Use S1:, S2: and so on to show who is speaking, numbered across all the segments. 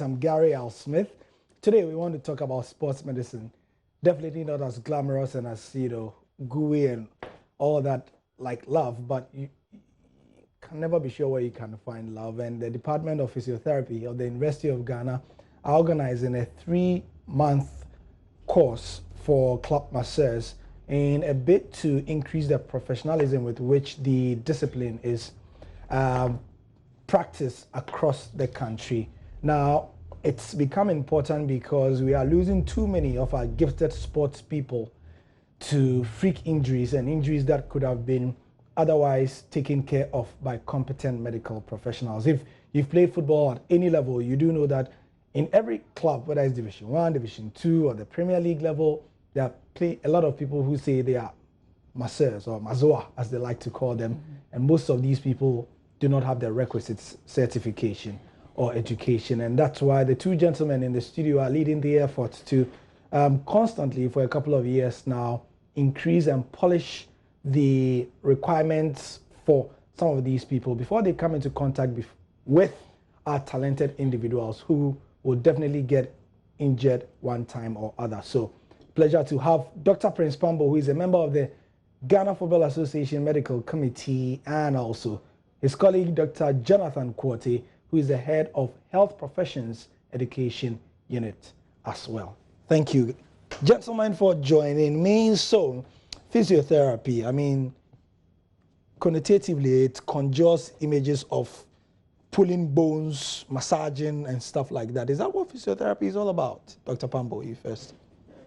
S1: I'm Gary L. Smith. Today we want to talk about sports medicine. Definitely not as glamorous and as, gooey and all that like love, but you can never be sure where you can find love. And the Department of Physiotherapy of the University of Ghana are organizing a 3-month course for club masseurs in a bid to increase the professionalism with which the discipline is practiced across the country. Now, it's become important because we are losing too many of our gifted sports people to freak injuries and injuries that could have been otherwise taken care of by competent medical professionals. If you've played football at any level, you do know that in every club, whether it's Division 1, Division 2, or the Premier League level, there are a lot of people who say they are masseurs or mazoa, as they like to call them, and most of these people do not have the requisite certification or education, and that's why the two gentlemen in the studio are leading the effort to constantly, for a couple of years now, increase and polish the requirements for some of these people before they come into contact with our talented individuals who will definitely get injured one time or other. So, pleasure to have Dr. Prince Pambo, who is a member of the Ghana Football Association Medical Committee, and also his colleague, Dr. Jonathan Quartey, who is the head of Health Professions Education Unit as well. Thank you, gentlemen, for joining me. So, physiotherapy, I mean, connotatively, it conjures images of pulling bones, massaging, and stuff like that. Is that what physiotherapy is all about? Dr. Pambo, you first.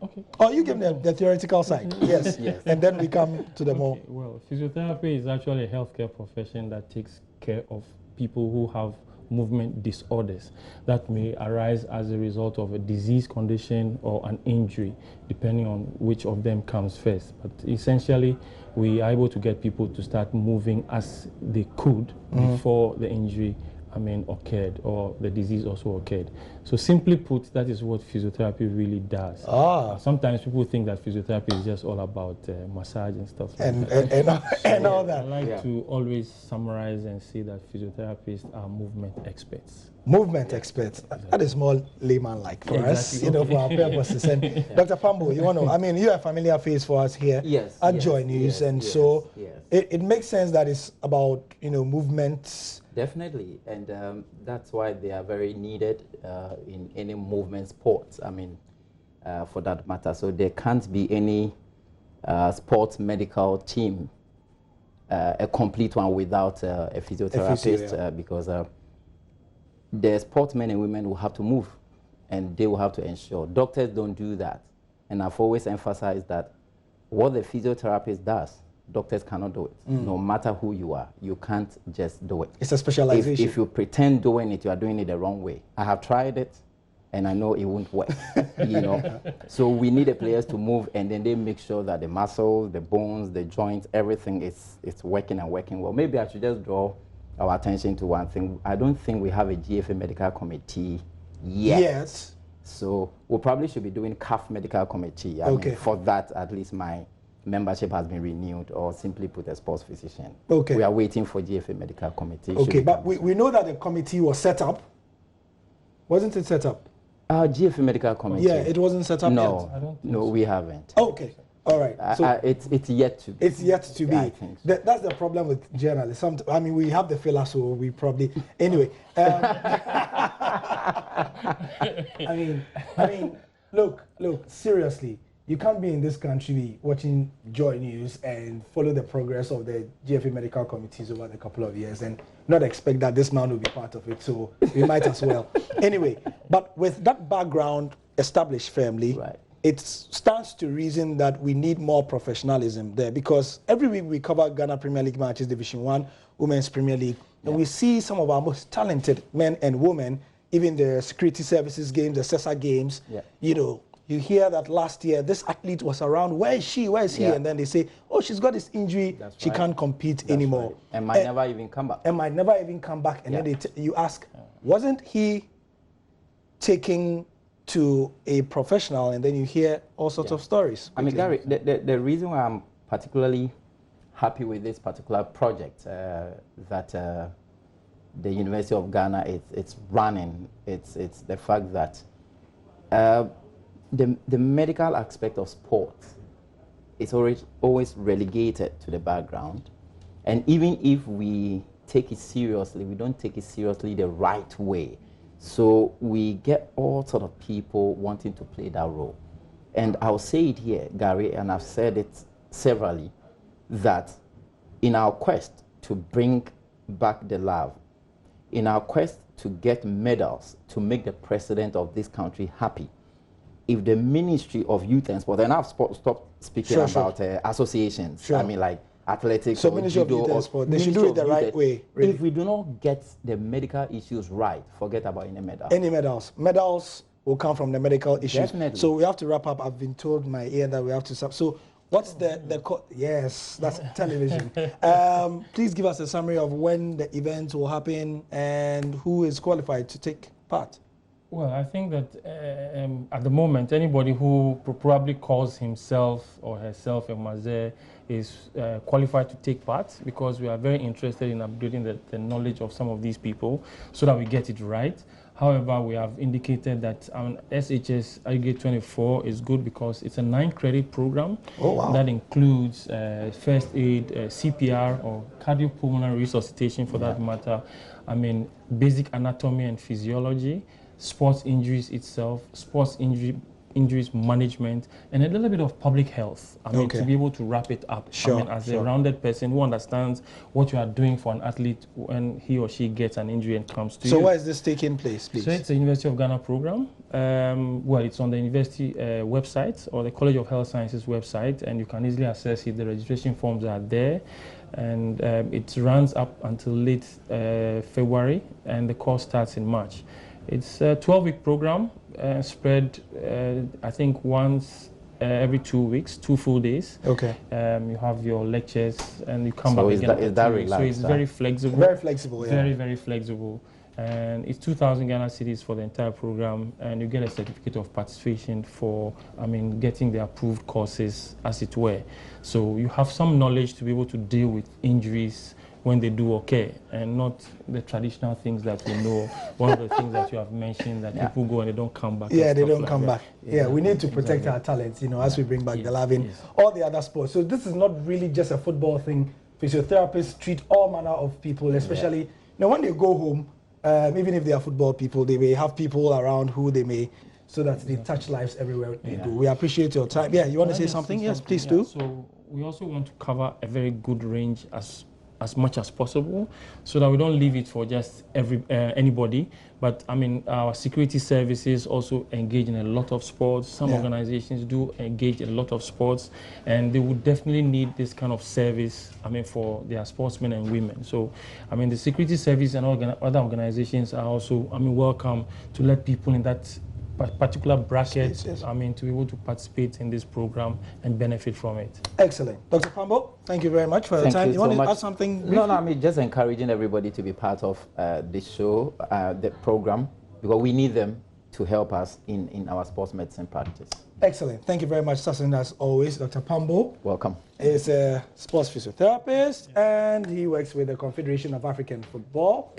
S2: Okay.
S1: Oh, you give them the theoretical side. Yes.
S3: Yes.
S1: And then we come to the more.
S2: Well, physiotherapy is actually a healthcare profession that takes care of people who have movement disorders that may arise as a result of a disease condition or an injury, depending on which of them comes first. But essentially, we are able to get people to start moving as they could before the injury occurred or the disease also occurred. So simply put, that is what physiotherapy really does. Sometimes people think that physiotherapy is just all about massage and stuff like that.
S1: And all that.
S2: I like to always summarize and say that physiotherapists are movement experts.
S1: Movement experts. That is more layman-like for us, for our purposes. And Dr. Pambo, you want to, you're a familiar face for us here at JoyNews, and so it makes sense that it's about, movements.
S3: Definitely, and that's why they are very needed in any movement sports, for that matter. So there can't be any sports medical team, a complete one, without a physiotherapist, because the sportsmen and women will have to move, and they will have to ensure. Doctors don't do that, and I've always emphasized that what the physiotherapist does, doctors cannot do it. No matter who you are, you can't just do it.
S1: It's a specialization.
S3: If you pretend doing it, you are doing it the wrong way. I have tried it, and I know it won't work. So we need the players to move, and then they make sure that the muscles, the bones, the joints, everything is working and working well. Maybe I should just draw our attention to one thing. I don't think we have a GFA medical committee yet.
S1: Yes.
S3: So we probably should be doing CAF medical committee. I mean, for that, at least my membership has been renewed, or simply put, a sports physician.
S1: Okay.
S3: We are waiting for GFA medical committee.
S1: Okay, but we know that the committee was set up. Wasn't it set up?
S3: GFA medical committee.
S1: Yeah, it wasn't set up
S3: no,
S1: yet.
S2: I don't think
S3: no,
S2: so.
S3: we haven't.
S1: Okay. All right. So
S3: it's yet to be.
S1: It's yet to be.
S3: I think so.
S1: That's the problem with journalists. We have the filler, so we probably anyway. Look. Seriously, you can't be in this country watching JoyNews and follow the progress of the GFA medical committees over the couple of years and not expect that this man will be part of it. So we might as well. Anyway, but with that background established firmly, it stands to reason that we need more professionalism there, because every week we cover Ghana Premier League matches, Division 1, Women's Premier League, and we see some of our most talented men and women, even the security services games, the CESA games, you hear that last year this athlete was around, where is she, where is he? And then they say, oh, she's got this injury, she can't compete anymore.
S3: And might never even come back.
S1: And then you ask, wasn't he taking to a professional? And then you hear all sorts of stories.
S3: Gary, the reason why I'm particularly happy with this particular project that the University of Ghana it's running. It's the fact that the medical aspect of sports is always relegated to the background. And even if we take it seriously, we don't take it seriously the right way. So we get all sort of people wanting to play that role. And I'll say it here, Gary, and I've said it severally, that in our quest to bring back the love, in our quest to get medals, to make the president of this country happy, if the Ministry of Youth and Sport, and I've stopped speaking about associations, I mean like athletics,
S1: so Ministry of Youth and Sport, they should do it the right way. Really.
S3: If we do not get the medical issues right, forget about any medals.
S1: Any medals. Medals will come from the medical issues.
S3: Definitely.
S1: So we have to wrap up. I've been told my ear that we have to stop. So what's yes, that's television. Please give us a summary of when the event will happen and who is qualified to take part.
S2: Well, I think that at the moment, anybody who probably calls himself or herself a Maze is qualified to take part, because we are very interested in upgrading the knowledge of some of these people so that we get it right. However, we have indicated that SHS Aggregate 24 is good because it's a 9-credit program that includes first aid, CPR, or cardiopulmonary resuscitation for that matter. I mean, basic anatomy and physiology, sports injuries itself, sports injuries management, and a little bit of public health. I mean, to be able to wrap it up. I mean, as a rounded person who understands what you are doing for an athlete when he or she gets an injury and comes to you.
S1: So where is this taking place, please?
S2: So it's a University of Ghana program. Well, it's on the university website or the College of Health Sciences website, and you can easily access it. The registration forms are there. And it runs up until late February, and the course starts in March. It's a 12-week program spread, I think, once every 2 weeks, 2 full days.
S1: Okay.
S2: You have your lectures, and you come back again.
S3: Is that relaxed?
S2: So it's very flexible.
S1: Very flexible, yeah.
S2: Very, very flexible. And it's 2,000 Ghana cedis for the entire program, and you get a certificate of participation for, I mean, getting the approved courses, as it were. So you have some knowledge to be able to deal with injuries when they do okay, and not the traditional things that we know. One of the things that you have mentioned, that people go and they don't come back.
S1: Yeah, they don't come back. Yeah, we need to protect our talents, you know, as we bring back the love in all the other sports. So this is not really just a football thing. Physiotherapists treat all manner of people, especially, you know, when they go home, even if they are football people, they may have people around who they may, so that they touch lives everywhere they do. We appreciate your time. Yeah, you want to say something? Yes, please do.
S2: So we also want to cover a very good range as much as possible, so that we don't leave it for just anybody. But I mean, our security services also engage in a lot of sports. Some organizations do engage in a lot of sports, and they would definitely need this kind of service, I mean, for their sportsmen and women. So, I mean, the security service and other organizations are also, I mean, welcome to let people in that particular bracket, I mean, to be able to participate in this program and benefit from it.
S1: Excellent. Dr. Pambo, thank you very much for your time. You want to add something briefly?
S3: No, I mean, just encouraging everybody to be part of this show, the program, because we need them to help us in our sports medicine practice.
S1: Excellent. Thank you very much, Sassin, as always. Dr. Pambo.
S3: Welcome.
S1: Is a sports physiotherapist, and he works with the Confederation of African Football.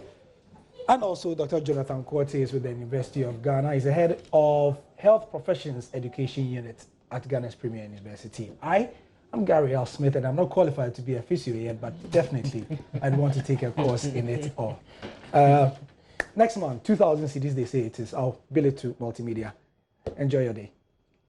S1: And also, Dr. Jonathan Korte is with the University of Ghana. He's the head of Health Professions Education Unit at Ghana's Premier University. I'm Gary L. Smith, and I'm not qualified to be a physio yet, but definitely I'd want to take a course in it all. Next month, 2,000 cedis, they say it is. I'll bill it to multimedia. Enjoy your day.